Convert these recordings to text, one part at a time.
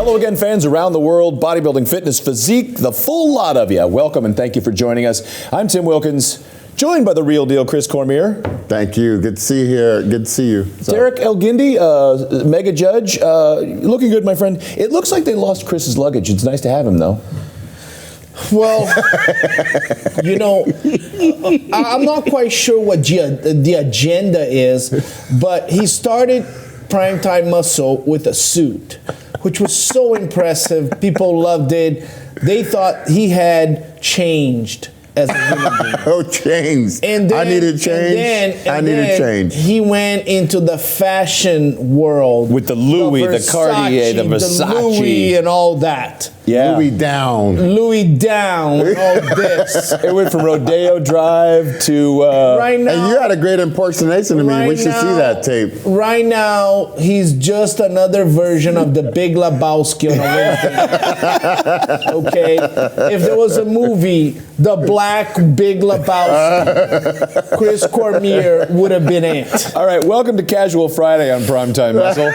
Hello again, fans around the world, bodybuilding, fitness, physique, the full lot of you. Welcome and thank you for joining us. I'm Tim Wilkins, joined by the real deal, Chris Cormier. Thank you. Good to see you here. Good to see you. Derek Elgindi, mega judge. Looking good, my friend. It looks like they lost Chris's luggage. It's nice to have him, though. Well, you know, I'm not quite sure what the agenda is, but he started Primetime Muscle with a suit, which was so impressive. People loved it. They thought he had changed as a human being. Oh, changed. And then, I needed change. I needed change. He went into the fashion world. With the Louis, the Cartier, the Versace. The Louis and all that. Yeah. Louis down. Louis down, all this. It went from Rodeo Drive to... right now, And you had a great impersonation of me. right We should see that tape. Right now, he's just another version of the Big Lebowski on a Wednesday. Okay? If there was a movie, The Black Big Lebowski, Chris Cormier would have been it. All right, welcome to Casual Friday on Primetime Muscle.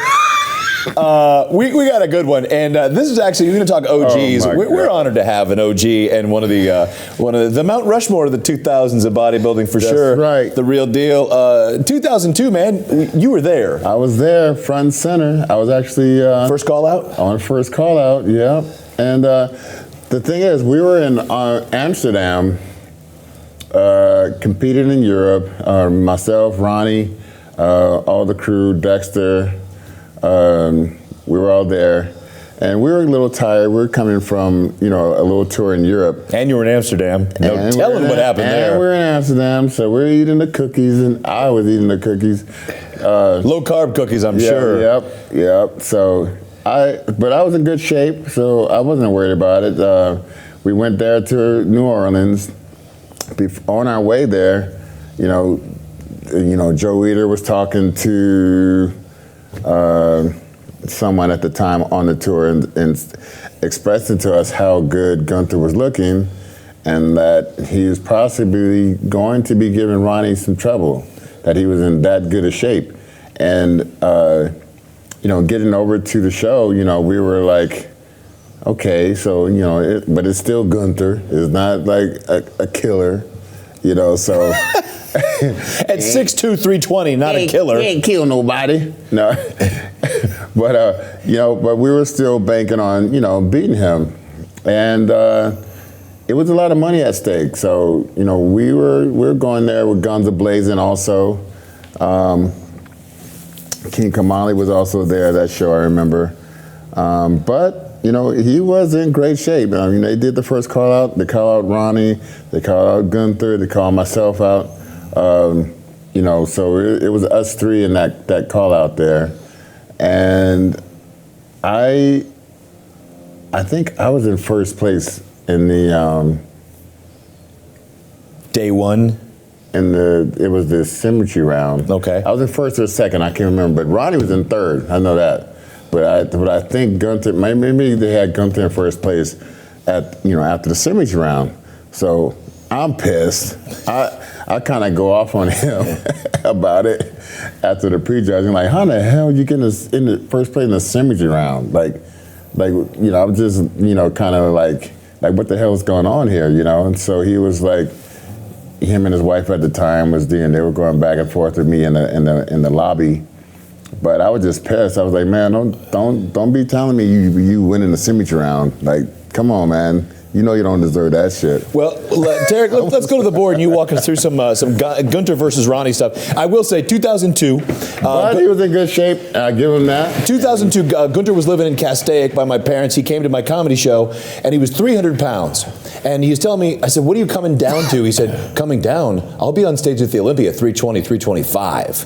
We got a good one, and this is actually, we're going to talk OGs. We're honored to have an OG and one of the Mount Rushmore of the 2000s of bodybuilding for sure. That's right. The real deal. 2002, man, you were there. I was there, front and center. I was actually First call out? on first call out. Yeah, and the thing is, we were in Amsterdam, competing in Europe. Myself, Ronnie, all the crew, Dexter. We were all there, and we were a little tired. We were coming from, a little tour in Europe. And you were in Amsterdam. No telling what happened there. And we were in Amsterdam, so we were eating the cookies, and I was eating the cookies. Low carb cookies, I'm sure. Yep. So but I was in good shape, so I wasn't worried about it. We went there to New Orleans. On our way there, Joe Eater was talking to someone at the time on the tour and expressing to us how good Gunter was looking, and that he was possibly going to be giving Ronnie some trouble, that he was in that good a shape. And getting over to the show, we were like, okay, so but it's still Gunter. It's not like a killer, so. At 6'2", 320, not a killer. He ain't kill nobody. No. But we were still banking on, beating him. And it was a lot of money at stake. So, we were going there with guns a-blazing also. King Kamali was also there that show, I remember. But he was in great shape. I mean, they did the first call out. They called out Ronnie. They called out Gunter. They called myself out. So it was us three in that call out there. And I think I was in first place in the Day one. It was the symmetry round. Okay. I was in first or second, I can't remember, but Ronnie was in third. I know that. But I think Gunter, maybe they had Gunter in first place after the symmetry round. So I'm pissed. I kind of go off on him about it after the prejudging. Like, how the hell you get in the first place in the symmetry round? I'm just, kind of like what the hell is going on here, And so he was like, him and his wife at the time they were going back and forth with me in the lobby. But I was just pissed. I was like, man, don't be telling me you win in the symmetry round. Like, come on, man. You don't deserve that shit. Well, Derek, let's go to the board and you walk us through some Gunter versus Ronnie stuff. I will say 2002. But he was in good shape. I give him that. 2002, Gunter was living in Castaic by my parents. He came to my comedy show and he was 300 pounds. And he was telling me, I said, what are you coming down to? He said, coming down, I'll be on stage at the Olympia, 320, 325.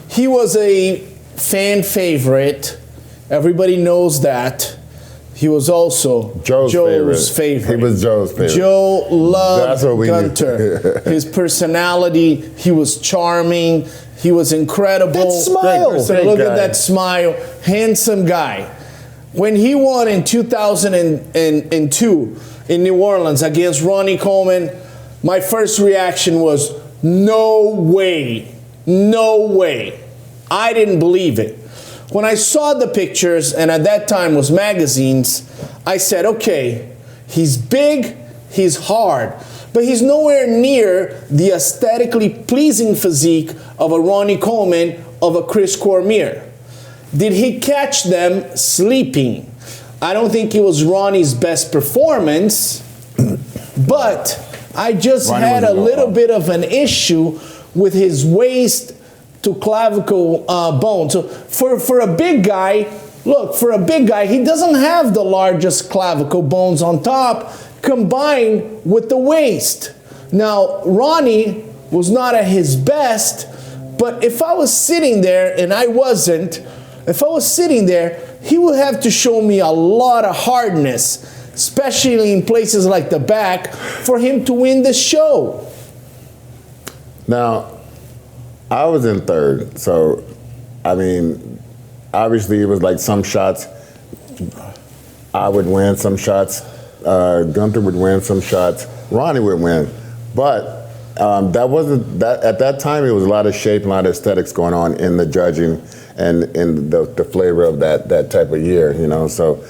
He was a fan favorite. Everybody knows that. He was also Joe's favorite. He was Joe's favorite. Joe loved Gunter. His personality, he was charming. He was incredible. That smile. Look at that smile. Handsome guy. When he won in 2002 in New Orleans against Ronnie Coleman, my first reaction was, no way. No way. I didn't believe it. when I saw the pictures, and at that time was magazines, I said, okay, he's big, he's hard, but he's nowhere near the aesthetically pleasing physique of a Ronnie Coleman, of a Chris Cormier. Did he catch them sleeping? I don't think it was Ronnie's best performance, but I just had a little bit of an issue with his waist to clavicle bone. So for a big guy, look, for a big guy, he doesn't have the largest clavicle bones on top combined with the waist. Now, Ronnie was not at his best, but if I was sitting there, and I wasn't, if I was sitting there, he would have to show me a lot of hardness, especially in places like the back, for him to win the show. Now, I was in third, so, I mean, obviously it was like some shots I would win, some shots Gunter would win, some shots Ronnie would win. But that wasn't, that at that time it was a lot of shape and a lot of aesthetics going on in the judging and in the flavor of that type of year, you know. So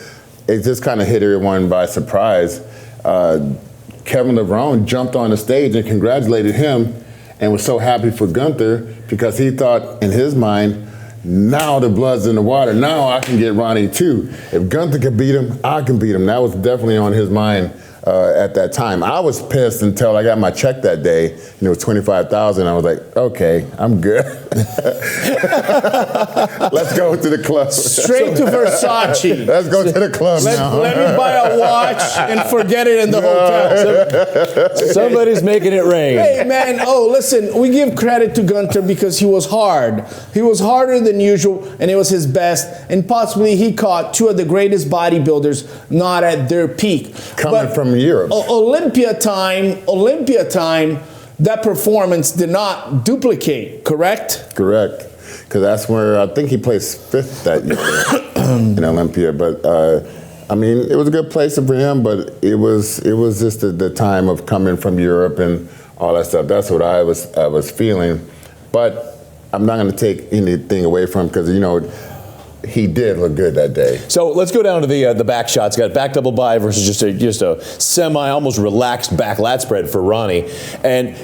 it just kind of hit everyone by surprise. Kevin LeBron jumped on the stage and congratulated him and was so happy for Gunter because he thought in his mind, now the blood's in the water. Now I can get Ronnie too. If Gunter can beat him, I can beat him. That was definitely on his mind at that time. I was pissed until I got my check that day, and it was $25,000. I was like, okay, I'm good. Let's go to the club. Straight to Versace. Let's go to the club now. Let me buy a watch and forget it in the hotel. Somebody's making it rain. Hey, man, listen, we give credit to Gunter because he was hard. He was harder than usual, and it was his best, and possibly he caught two of the greatest bodybuilders not at their peak. Coming from Europe. Olympia time, that performance did not duplicate, correct? Correct. Because that's where I think he placed fifth that year in Olympia. But I mean, it was a good place for him. But it was just the time of coming from Europe and all that stuff. That's what I was feeling. But I'm not going to take anything away from him because he did look good that day. So let's go down to the back shots. Got back double by versus just a semi, almost relaxed back lat spread for Ronnie. And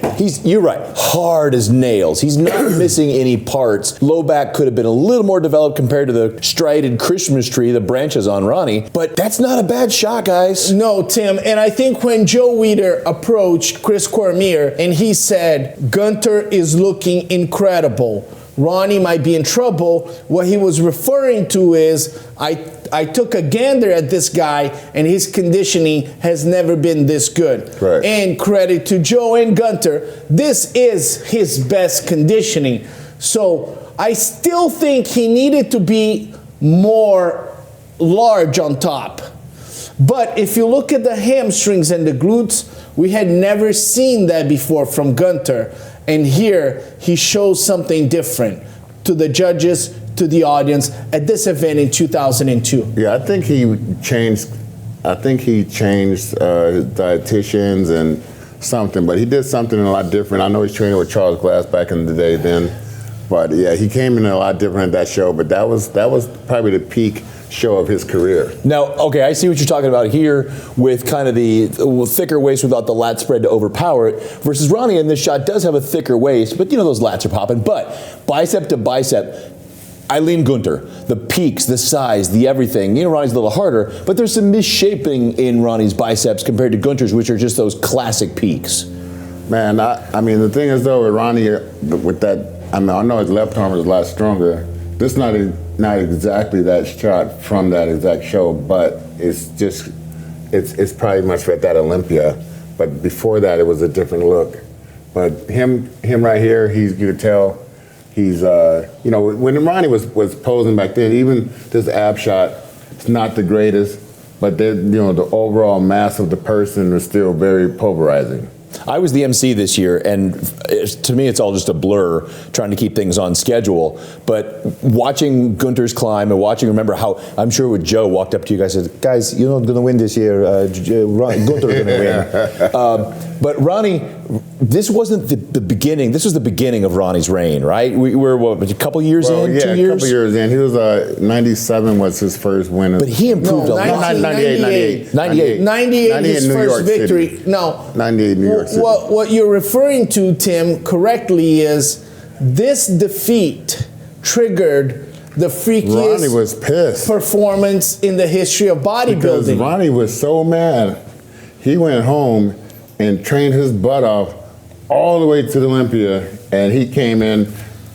you're right, hard as nails. He's not missing any parts. Low back could have been a little more developed compared to the striated Christmas tree, the branches on Ronnie. But that's not a bad shot, guys. No, Tim. And I think when Joe Weider approached Chris Cormier and he said, Gunter is looking incredible, Ronnie might be in trouble, what he was referring to is, I took a gander at this guy and his conditioning has never been this good. Right. And credit to Joe and Gunter, this is his best conditioning. So I still think he needed to be more large on top. But if you look at the hamstrings and the glutes, we had never seen that before from Gunter. And here, he shows something different to the judges, to the audience at this event in 2002. Yeah, I think he changed his dietitians and something, but he did something a lot different. I know he's training with Charles Glass back in the day then, but yeah, he came in a lot different at that show, but that was probably the peak show of his career. Now, okay, I see what you're talking about here with kind of the thicker waist without the lat spread to overpower it, versus Ronnie in this shot does have a thicker waist, but those lats are popping. But bicep to bicep, I lean Gunter. The peaks, the size, the everything. Ronnie's a little harder, but there's some misshapening in Ronnie's biceps compared to Gunter's, which are just those classic peaks. Man, I mean, the thing is though, with Ronnie, with that, I know his left arm is a lot stronger. This is not exactly that shot from that exact show, but it's it's probably much at that Olympia. But before that, it was a different look. But him right here, you could tell he's when Ronnie was posing back then, even this ab shot, it's not the greatest, but the overall mass of the person is still very pulverizing. I was the MC this year, and to me it's all just a blur trying to keep things on schedule. But watching Gunter's climb and remember how, I'm sure when Joe walked up to you guys and said, guys, you're not going to win this year, Gunter's going to win. But Ronnie, this wasn't the beginning. This was the beginning of Ronnie's reign, right? We were, what, a couple years in, yeah, 2 years? a couple years in. He was 97 was his first win. But he improved a lot. 98. 98 his New first York victory. City. No. 98 New York City. What you're referring to, Tim, correctly is this defeat triggered the freakiest Ronnie was pissed. performance in the history of bodybuilding. Because Ronnie was so mad. He went home and trained his butt off all the way to the Olympia, and he came in,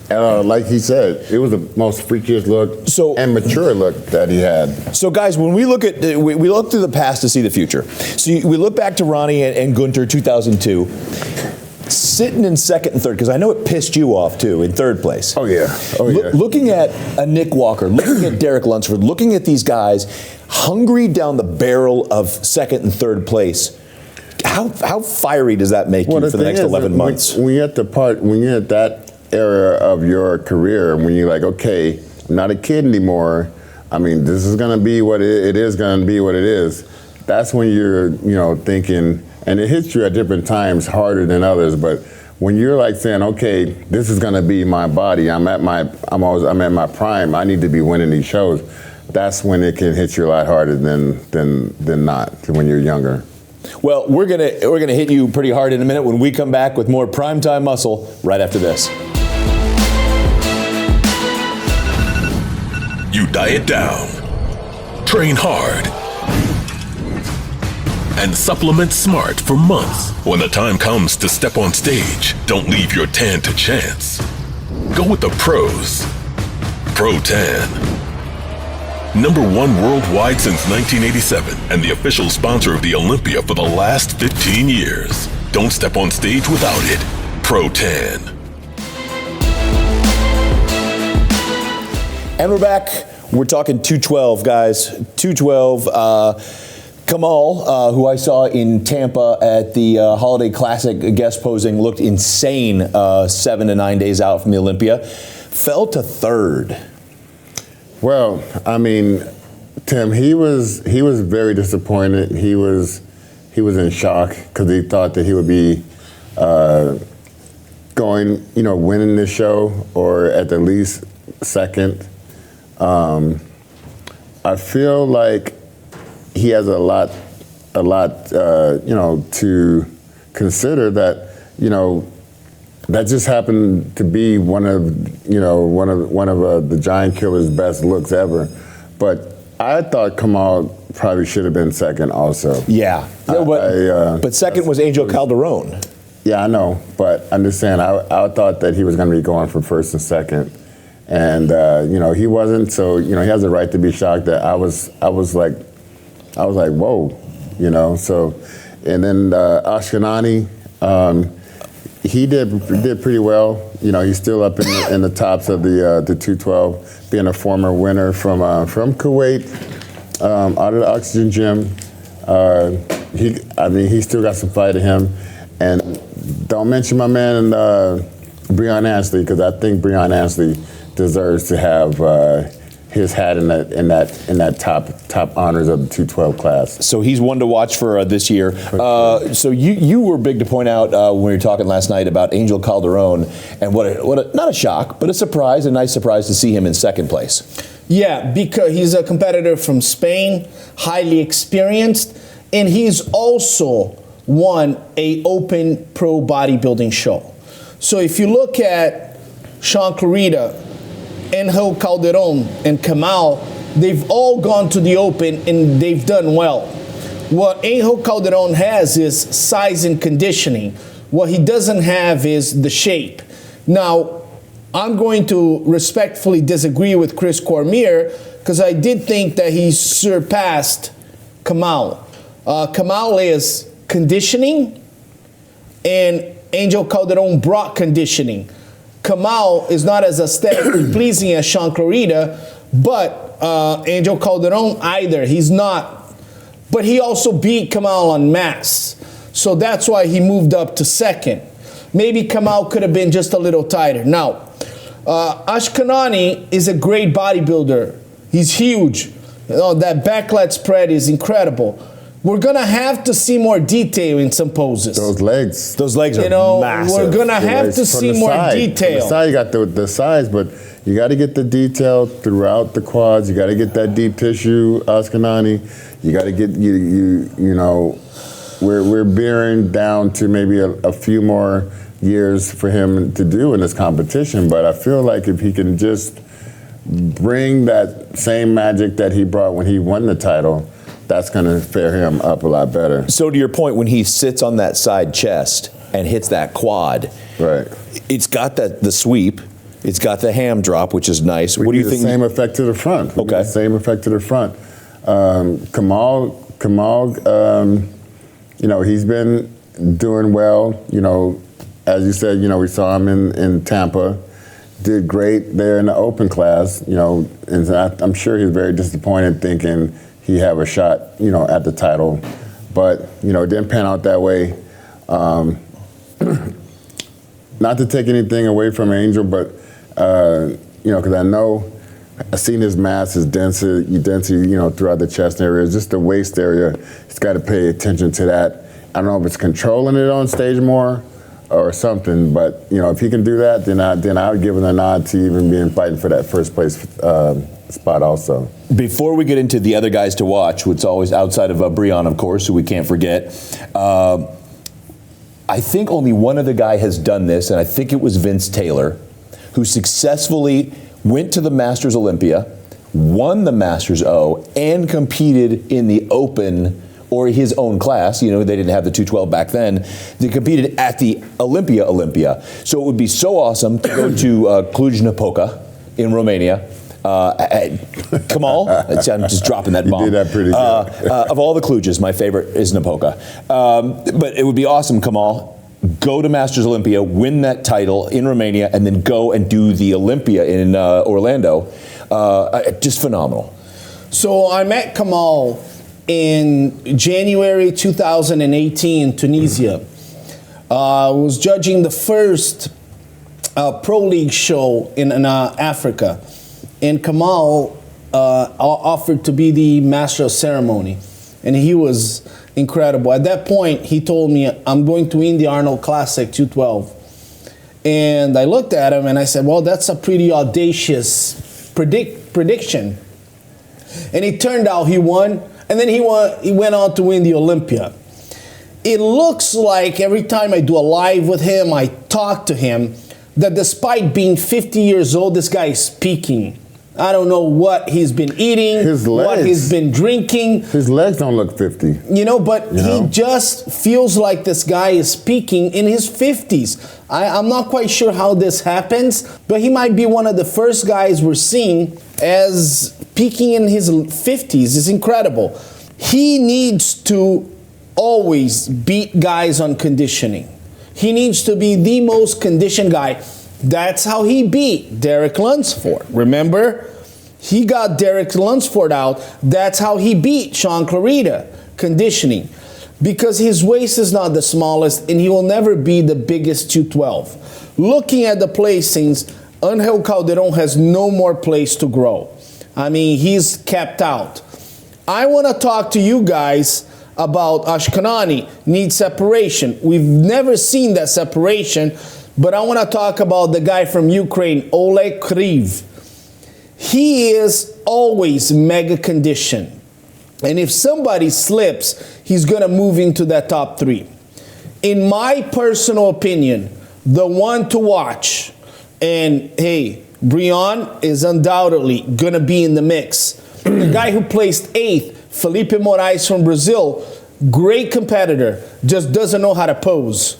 like he said, it was the most freakiest look and mature look that he had. So guys, when we look at, we look through the past to see the future. So we look back to Ronnie and Gunter 2002, sitting in second and third, because I know it pissed you off too, in third place. Oh yeah, oh yeah. Looking at a Nick Walker, looking at Derek Lunsford, looking at these guys hungry down the barrel of second and third place, how fiery does that make you for the next 11 months? When you're at that era of your career, when you're like, okay, I'm not a kid anymore. I mean, this is gonna be what it is gonna be what it is. That's when you're, thinking, and it hits you at different times harder than others, but when you're like saying, okay, this is gonna be my body, I'm at my prime, I need to be winning these shows, that's when it can hit you a lot harder than not, when you're younger. Well, we're gonna hit you pretty hard in a minute when we come back with more Primetime Muscle right after this. You diet down, train hard, and supplement smart for months. When the time comes to step on stage, don't leave your tan to chance. Go with the pros. Pro Tan. #1 worldwide since 1987 and the official sponsor of the Olympia for the last 15 years. Don't step on stage without it. Pro Tan. And we're back. We're talking 212, guys. 212. Kamal, who I saw in Tampa at the Holiday Classic guest posing, looked insane 7 to 9 days out from the Olympia. Fell to third. Well, I mean, Tim, he was very disappointed. He was in shock because he thought that he would be winning this show or at the least second. I feel like he has a lot, to consider that, that just happened to be one of the Giant Killer's best looks ever. But I thought Kamal probably should have been second also. Yeah. But second was Angel Calderon. Yeah, I know. But I'm just saying, I thought that he was going to be going for first and second. And, he wasn't. So, he has a right to be shocked that I was like, whoa, So, and then Ashkenani, he did pretty well. He's still up in the tops of the 212, being a former winner from Kuwait, out of the Oxygen Gym. He still got some fight in him. And don't mention my man Breon Ansley, because I think Breon Ansley deserves to have his hat in that top honors of the 212 class. So he's one to watch for this year. So you were big to point out when we were talking last night about Angel Calderon, and what a not a shock, but a nice surprise to see him in second place. Yeah, because he's a competitor from Spain, highly experienced, and he's also won a open pro bodybuilding show. So if you look at Sean Clarita, Angel Calderon, and Kamal, they've all gone to the open and they've done well. What Angel Calderon has is size and conditioning. What he doesn't have is the shape. Now, I'm going to respectfully disagree with Chris Cormier because I did think that he surpassed Kamal. Kamal is conditioning, and Angel Calderon brought conditioning. Kamal is not as aesthetically pleasing as Sean Clarita, but Angel Calderon either. He's not. But he also beat Kamal on mass. So that's why he moved up to second. Maybe Kamal could have been just a little tighter. Now, Ashkenani is a great bodybuilder. He's huge. That backlet spread is incredible. we're gonna have to see more detail in some poses. Those legs. Those legs are massive. We're gonna have to see more detail. From the side, you got the size, but you got to get the detail throughout the quads. You got to get that deep tissue, Ascanani. You got to get you know. We're bearing down to maybe a few more years for him to do in this competition, but I feel like if he can just bring that same magic that he brought when he won the title, that's going to fare him up a lot better. So to your point, when he sits on that side chest and hits that quad, right? It's got the sweep, it's got the ham drop, which is nice. What do you think? The same effect to the front. Okay. The same effect to the front. Kamal, you know, he's been doing well. You know, as you said, you know, we saw him in Tampa. Did great there in the open class. You know, and I'm sure he's very disappointed thinking he have a shot, you know, at the title. But, you know, it didn't pan out that way. Not to take anything away from Angel, but, you know, because I know I've seen his mass, his density, you know, throughout the chest area, just the waist area. He's got to pay attention to that. I don't know if it's controlling it on stage more or something, but, you know, if he can do that, then I would give him a nod to even being fighting for that first place spot also. Before we get into the other guys to watch, which is always outside of Breon, of course, who we can't forget, I think only one other guy has done this, and I think it was Vince Taylor, who successfully went to the Masters Olympia, won the Masters O, and competed in the Open or his own class. You know, they didn't have the 212 back then. They competed at the Olympia. So it would be so awesome to go to Cluj-Napoca in Romania. Kamal, I'm just dropping that bomb. You did that pretty good. Of all the Clujes, my favorite is Napoca. But it would be awesome, Kamal. Go to Masters Olympia, win that title in Romania, and then go and do the Olympia in Orlando. Just phenomenal. So I met Kamal in January 2018 in Tunisia. I was judging the first Pro League show in Africa. And Kamal offered to be the master of ceremony. And he was incredible. At that point, he told me, I'm going to win the Arnold Classic 212. And I looked at him and I said, well, that's a pretty audacious prediction. And it turned out he won. And then he went on to win the Olympia. It looks like every time I do a live with him, I talk to him, that despite being 50 years old, this guy is peaking. I don't know what he's been eating, what he's been drinking. His legs don't look 50. You know, but he just feels like this guy is peaking in his 50s. I'm not quite sure how this happens, but he might be one of the first guys we're seeing as peaking in his 50s. It's incredible. He needs to always beat guys on conditioning. He needs to be the most conditioned guy. That's how he beat Derek Lunsford. Remember? He got Derek Lunsford out. That's how he beat Sean Clarita, conditioning. Because his waist is not the smallest and he will never be the biggest 212. Looking at the placings, Angel Calderon has no more place to grow. I mean, he's capped out. I want to talk to you guys about Ashkanani, needs separation. We've never seen that separation. But I want to talk about the guy from Ukraine, Oleg Kriv. He is always mega conditioned. And if somebody slips, he's going to move into that top 3. In my personal opinion, the one to watch, and hey, Breon is undoubtedly going to be in the mix. The guy who placed 8th, Felipe Moraes from Brazil, great competitor, just doesn't know how to pose.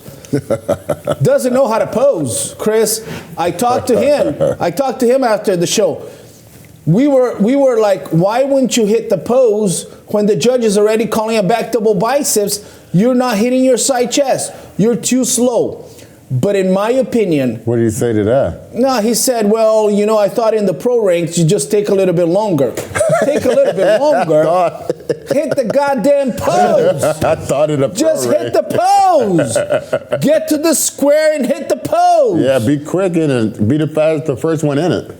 Doesn't know how to pose, Chris. I talked to him after the show. We were like, why wouldn't you hit the pose when the judge is already calling a back double biceps? You're not hitting your side chest. You're too slow. But in my opinion... What did he say to that? No, he said, well, you know, I thought in the pro ranks you just take a little bit longer. Take a little bit longer. Hit the goddamn pose. I thought it up. Just hit the pose. Get to the square and hit the pose. Yeah, be quick in it. Be the first one in it.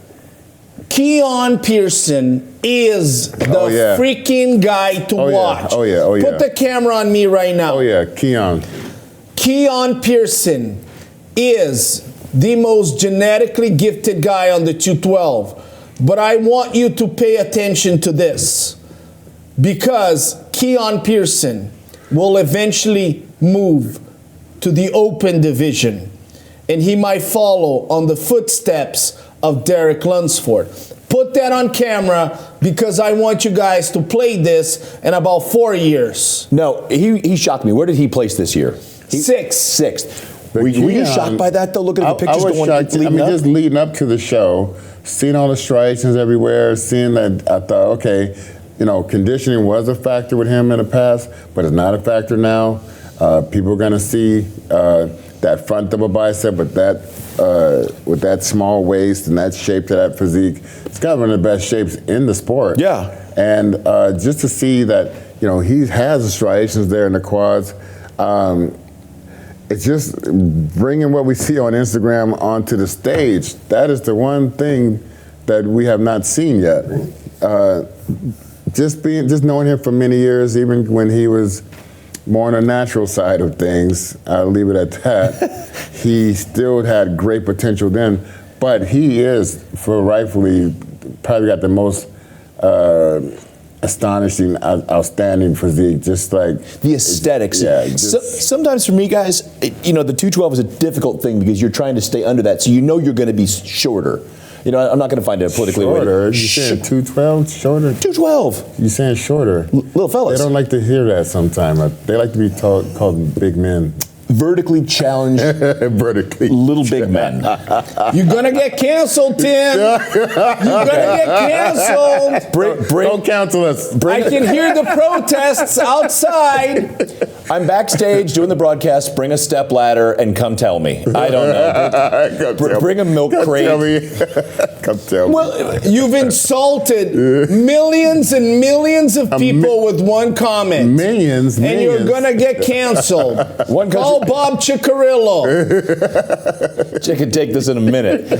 Keon Pearson is the freaking guy to watch. Oh yeah. Put the camera on me right now. Oh yeah, Keon. Keon Pearson is the most genetically gifted guy on the 212. But I want you to pay attention to this, because Keon Pearson will eventually move to the open division, and he might follow on the footsteps of Derek Lunsford. Put that on camera, because I want you guys to play this in about 4 years. No, he shocked me. Where did he place this year? Sixth. Were you shocked by that, though, looking at the pictures? I was shocked. Just leading up to the show, seeing all the striations everywhere, seeing that, I thought, okay, conditioning was a factor with him in the past, but it's not a factor now. People are going to see that front double bicep with that small waist and that shape to that physique. It's got one of the best shapes in the sport. Yeah. And just to see that, he has the striations there in the quads. It's just bringing what we see on Instagram onto the stage. That is the one thing that we have not seen yet. Just knowing him for many years, even when he was more on the natural side of things, I'll leave it at that. He still had great potential then, but he is, rightfully, probably got the most astonishing, outstanding physique, just like the aesthetics. Yeah, sometimes for me, guys, the 212 is a difficult thing, because you're trying to stay under that, so you're going to be shorter. I'm not going to find it politically. Shorter? You saying 212? Shorter? 212. You saying shorter? Little fellas. They don't like to hear that sometimes. They like to be called big men. Vertically challenged, little big men. You're gonna get canceled, Tim. You're gonna get canceled. Don't cancel us. I can hear the protests outside. I'm backstage doing the broadcast. Bring a step ladder and come tell me. I don't know. Bring a milk crate. Come tell me. Well, you've insulted millions and millions of people with one comment. Millions. And you're gonna get canceled. Call Bob Ciccarillo. I could take this in a minute.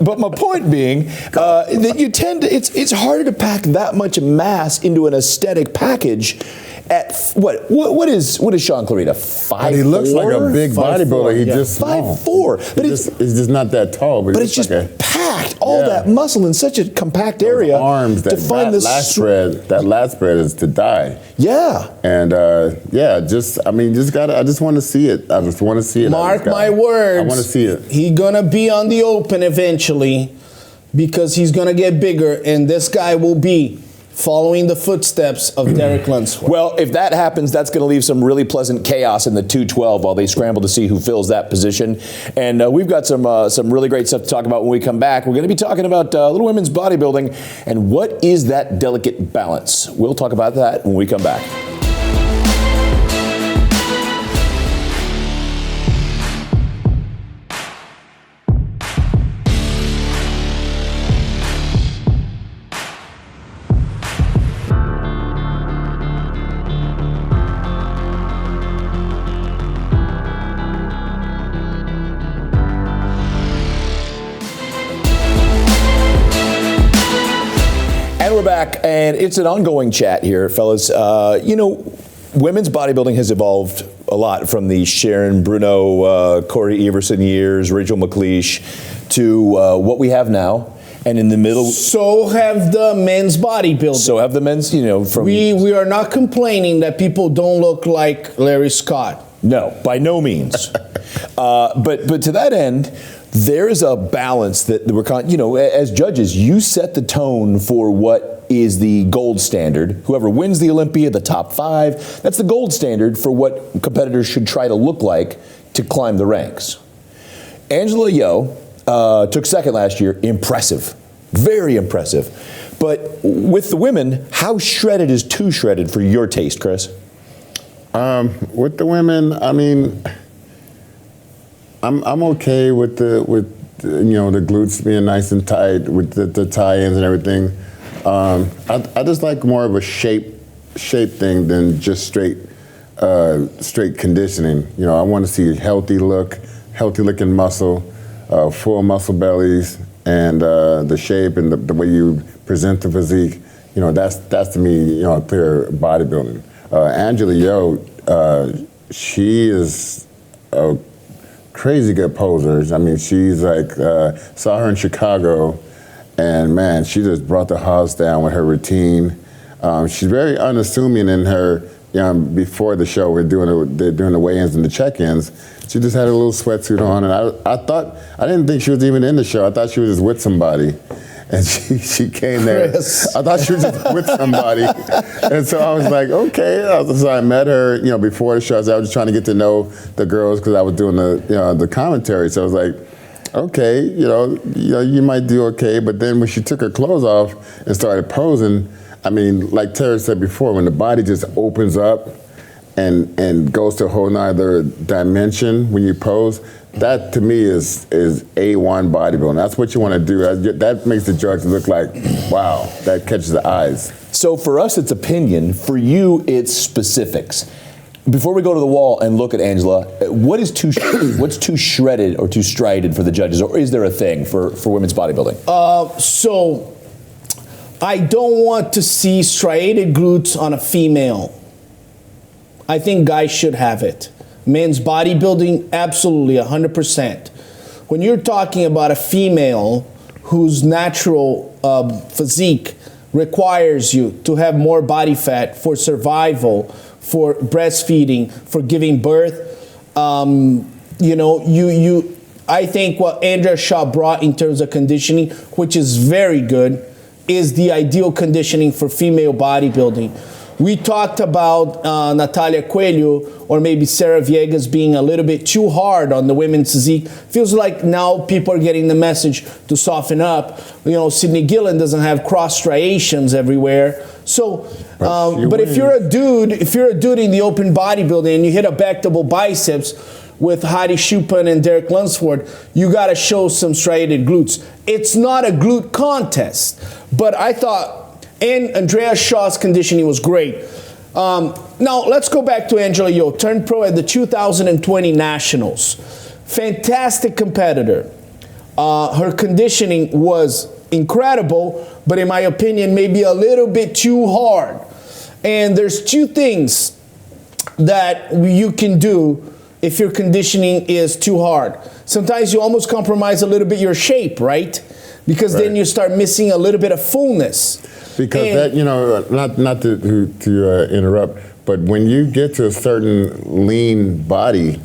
But my point being that you tend to, it's harder to pack that much mass into an aesthetic package. At what is Sean Clarita? 5'4"? But he looks like a big bodybuilder. He's just 5'4". But he's just not that tall. But it's just packed. All that muscle in such a compact area. Arms, to find this lat spread. That lat spread is to die. Yeah. And I just want to see it. I just want to see it. Mark my words. I want to see it. He's gonna be on the open eventually, because he's gonna get bigger, and this guy will be following the footsteps of Derek Lunsford. Well, if that happens, that's going to leave some really pleasant chaos in the 212 while they scramble to see who fills that position. And we've got some really great stuff to talk about when we come back. We're going to be talking about little women's bodybuilding and what is that delicate balance. We'll talk about that when we come back. We're back, and it's an ongoing chat here, fellas. Women's bodybuilding has evolved a lot from the Sharon Bruno, Corey Everson years, Rachel McLeish, to what we have now. And in the middle, so have the men's bodybuilding. So have the men's, from we are not complaining that people don't look like Larry Scott. No, by no means. But to that end, there is a balance that we're, as judges, you set the tone for what is the gold standard. Whoever wins the Olympia, the top 5, that's the gold standard for what competitors should try to look like to climb the ranks. Angela Yo took second last year. Impressive. Very impressive. But with the women, how shredded is too shredded for your taste, Chris? With the women, I'm okay with the glutes being nice and tight with the tie-ins and everything. I just like more of a shape thing than just straight conditioning. I want to see a healthy looking muscle, full muscle bellies, and the shape and the way you present the physique, you know, that's to me, you know, clear bodybuilding. Angela Yo, she is a crazy good poser. I mean, she's like, saw her in Chicago, and man, she just brought the house down with her routine. She's very unassuming in her, you know, before the show, they're doing the weigh-ins and the check-ins. She just had a little sweatsuit on, and I didn't think she was even in the show. I thought she was just with somebody. And she came there. Chris. I thought she was just with somebody. And so I was like, okay. So I met her, you know, before the show. I was just trying to get to know the girls because I was doing the commentary. So I was like, okay, you know, you might do okay. But then when she took her clothes off and started posing, I mean, like Terry said before, when the body just opens up and goes to a whole nother dimension when you pose, that to me is A1 bodybuilding. That's what you want to do. That makes the judge look like, wow, that catches the eyes. So for us, it's opinion. For you, it's specifics. Before we go to the wall and look at Angela, what's too shredded or too strided for the judges, or is there a thing for women's bodybuilding? So I don't want to see striated glutes on a female. I think guys should have it. Men's bodybuilding, absolutely, 100%. When you're talking about a female whose natural physique requires you to have more body fat for survival, for breastfeeding, for giving birth, you know, I think what Andrea Shaw brought in terms of conditioning, which is very good, is the ideal conditioning for female bodybuilding. We talked about Natalia Coelho or maybe Sarah Viegas being a little bit too hard on the women's physique. Feels like now people are getting the message to soften up. You know, Sydney Gillen doesn't have cross striations everywhere. So, but if you're a dude in the open bodybuilding and you hit a back double biceps with Heidi Schuppen and Derek Lunsford, you got to show some striated glutes. It's not a glute contest, but I thought. And Andrea Shaw's conditioning was great. Now, let's go back to Angela Yo. Turned pro at the 2020 Nationals. Fantastic competitor. Her conditioning was incredible, but in my opinion, maybe a little bit too hard. And there's two things that you can do if your conditioning is too hard. Sometimes you almost compromise a little bit your shape, right? Because then you start missing a little bit of fullness. Because that, you know, not to interrupt, but when you get to a certain lean body,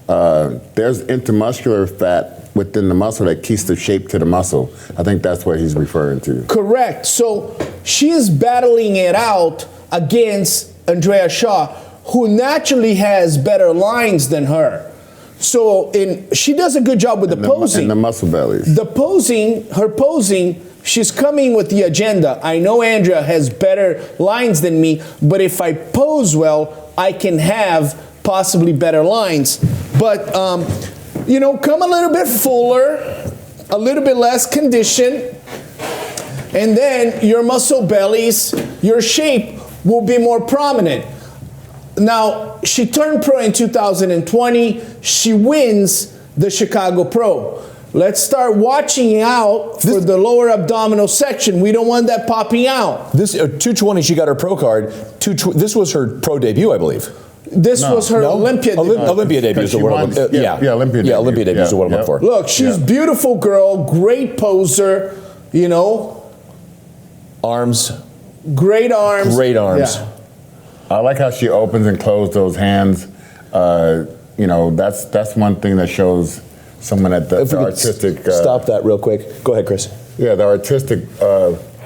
there's intermuscular fat within the muscle that keeps the shape to the muscle. I think that's what he's referring to. Correct. So she is battling it out against Andrea Shaw, who naturally has better lines than her. So she does a good job with the posing. And the muscle bellies. Her posing, she's coming with the agenda. I know Andrea has better lines than me, but if I pose well, I can have possibly better lines. But, you know, come a little bit fuller, a little bit less conditioned, and then your muscle bellies, your shape will be more prominent. Now, she turned pro in 2020. She wins the Chicago Pro. Let's start watching out for the lower abdominal section. We don't want that popping out. This 220, she got her pro card. This was her pro debut, I believe. This was her Olympia debut. Olympia debut is the word I'm looking for. Olympia debut. Olympia debut is the word I'm looking for. Look, she's a beautiful girl, great poser, you know. Arms. Great arms. Great arms. Yeah. I like how she opens and closes those hands. You know, that's one thing that shows someone at the artistic. Stop that real quick. Go ahead, Chris. Yeah, the artistic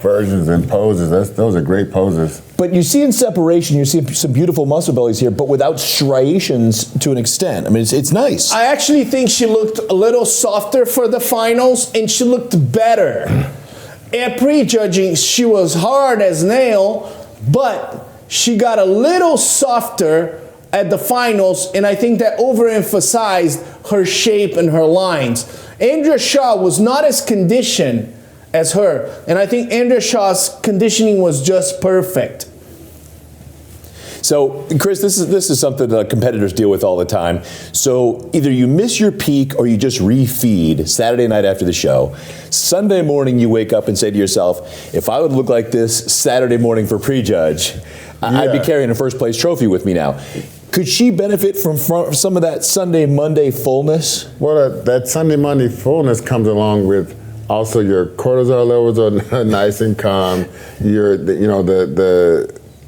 versions and poses. Those are great poses. But you see in separation, you see some beautiful muscle bellies here, but without striations to an extent. I mean, it's nice. I actually think she looked a little softer for the finals, and she looked better. At prejudging, she was hard as nail, but she got a little softer at the finals, and I think that overemphasized her shape and her lines. Andrea Shaw was not as conditioned as her, and I think Andrea Shaw's conditioning was just perfect. So, Chris, this is something that competitors deal with all the time. So either you miss your peak or you just refeed Saturday night after the show. Sunday morning, you wake up and say to yourself, if I would look like this Saturday morning for prejudge, I'd be carrying a first place trophy with me now. Could she benefit from some of that Sunday, Monday fullness? Well, that Sunday, Monday fullness comes along with also your cortisol levels are nice and calm.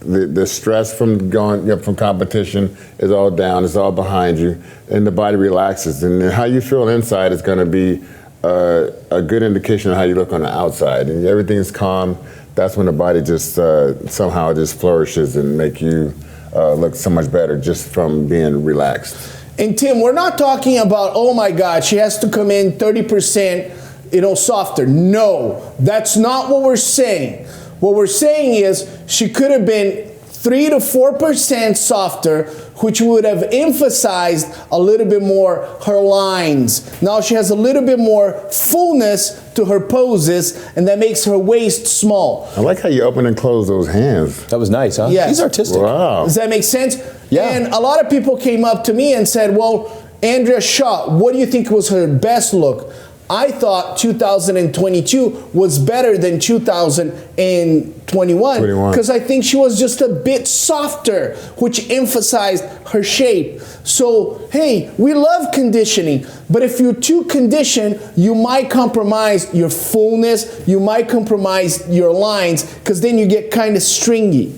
The stress from going from competition is all down. It's all behind you, and the body relaxes. And how you feel inside is going to be a good indication of how you look on the outside. And everything's calm. That's when the body just somehow just flourishes and make you look so much better just from being relaxed. And Tim, we're not talking about, oh my God, she has to come in 30%, softer. No, that's not what we're saying. What we're saying is she could have been 3 to 4% softer, which would have emphasized a little bit more her lines. Now she has a little bit more fullness to her poses, and that makes her waist small. I like how you open and close those hands. That was nice, huh? Yes. He's artistic. Wow. Does that make sense? Yeah. And a lot of people came up to me and said, well, Andrea Shaw, what do you think was her best look? I thought 2022 was better than 2021 because I think she was just a bit softer, which emphasized her shape. So, hey, we love conditioning, but if you're too conditioned, you might compromise your fullness, you might compromise your lines, because then you get kind of stringy.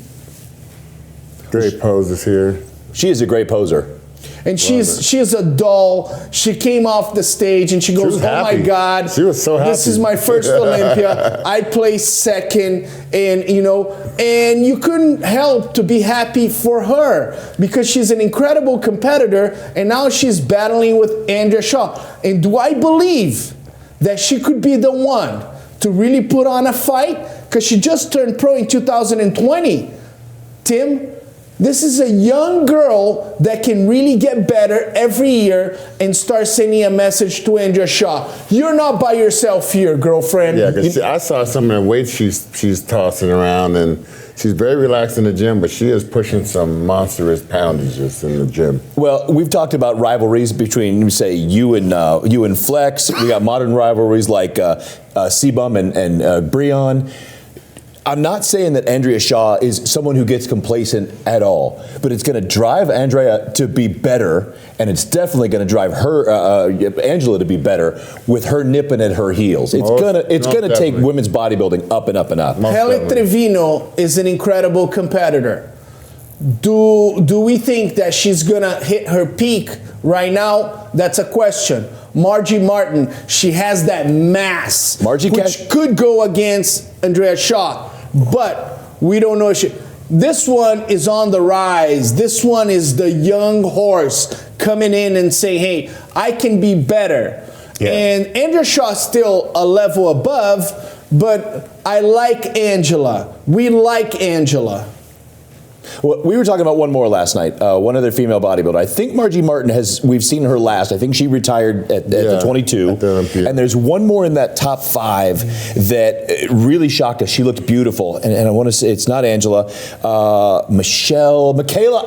Great poses here. She is a great poser. And she's a doll. She came off the stage and she goes, oh my God. She was so happy. This is my first Olympia. I placed second, and you couldn't help to be happy for her because she's an incredible competitor, and now she's battling with Andrea Shaw. And do I believe that she could be the one to really put on a fight? Because she just turned pro in 2020. Tim, this is a young girl that can really get better every year and start sending a message to Andrea Shaw. You're not by yourself here, girlfriend. Yeah, because I saw some of the weights she's tossing around, and she's very relaxed in the gym, but she is pushing some monstrous poundages in the gym. Well, we've talked about rivalries between, say, you and Flex. We got modern rivalries like Sebum and Breon. I'm not saying that Andrea Shaw is someone who gets complacent at all, but it's going to drive Andrea to be better, and it's definitely going to drive her Angela to be better with her nipping at her heels. It's gonna take women's bodybuilding up and up and up. Helle Trevino is an incredible competitor. Do we think that she's gonna hit her peak right now? That's a question. Margie Martin, she has that mass, which could go against Andrea Shaw, but we don't know if this one is on the rise. This one is the young horse coming in and say, hey, I can be better. Yeah. And Andrea Shaw's still a level above, but I like Angela. We like Angela. Well, we were talking about one more last night, one other female bodybuilder. I think Margie Martin we've seen her last. I think she retired at the 22. At the Olympia. And there's one more in that top 5 that really shocked us. She looked beautiful. And I want to say, it's not Angela, Michaela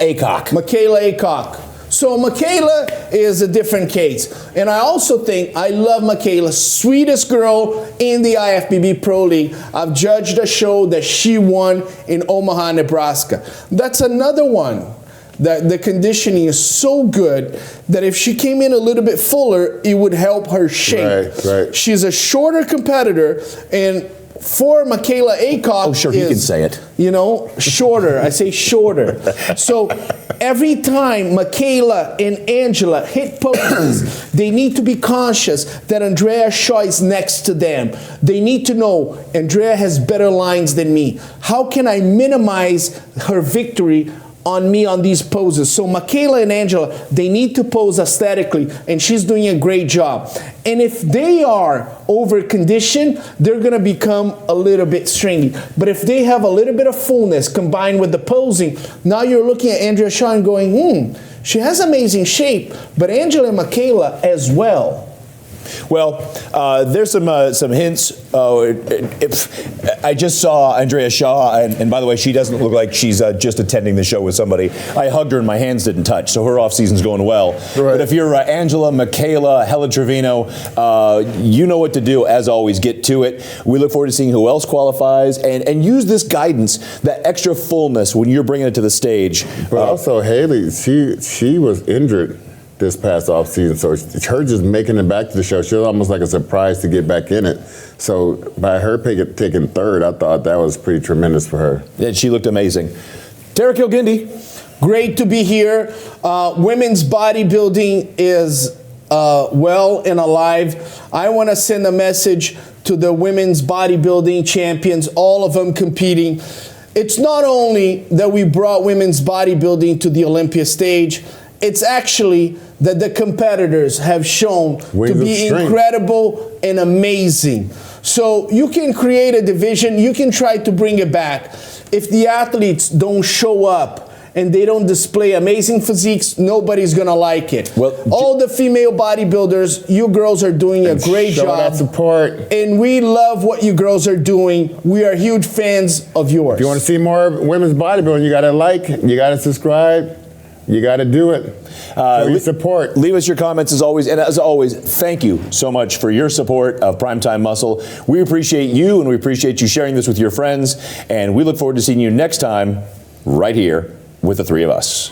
Aycock. Michaela Aycock. So Michaela is a different case. And I also think I love Michaela, sweetest girl in the IFBB Pro League. I've judged a show that she won in Omaha, Nebraska. That's another one that the conditioning is so good that if she came in a little bit fuller, it would help her shape. Right. She's a shorter competitor, and for Michaela Aycock, oh, sure, he can say it. Shorter. I say shorter. So every time Michaela and Angela hit poses, they need to be conscious that Andrea Shaw is next to them. They need to know Andrea has better lines than me. How can I minimize her victory on me on these poses? So Michaela and Angela, they need to pose aesthetically, and she's doing a great job. And if they are over conditioned, they're gonna become a little bit stringy. But if they have a little bit of fullness combined with the posing, now you're looking at Andrea Shaw and going, she has amazing shape, but Angela and Michaela as well. Well, there's some hints. If I just saw Andrea Shaw, and by the way, she doesn't look like she's just attending the show with somebody. I hugged her and my hands didn't touch, so her off season's going well. Right. But if you're Angela, Michaela, Helen Trevino, you know what to do. As always, get to it. We look forward to seeing who else qualifies, and use this guidance, that extra fullness when you're bringing it to the stage. But also, Haley, she was injured this past offseason, so her just making it back to the show, she was almost like a surprise to get back in it. So by her taking third, I thought that was pretty tremendous for her. Yeah, she looked amazing. Tara Kilgindi. Great to be here. Women's bodybuilding is well and alive. I want to send a message to the women's bodybuilding champions, all of them competing. It's not only that we brought women's bodybuilding to the Olympia stage, it's actually that the competitors have shown to be incredible and amazing. So you can create a division, you can try to bring it back. If the athletes don't show up and they don't display amazing physiques, nobody's gonna like it. Well, all the female bodybuilders, you girls are doing a great job. That support. And we love what you girls are doing. We are huge fans of yours. If you want to see more women's bodybuilding, you gotta like, you gotta subscribe, you gotta do it. Show your support. Leave us your comments as always. And as always, thank you so much for your support of Primetime Muscle. We appreciate you, and we appreciate you sharing this with your friends. And we look forward to seeing you next time right here with the three of us.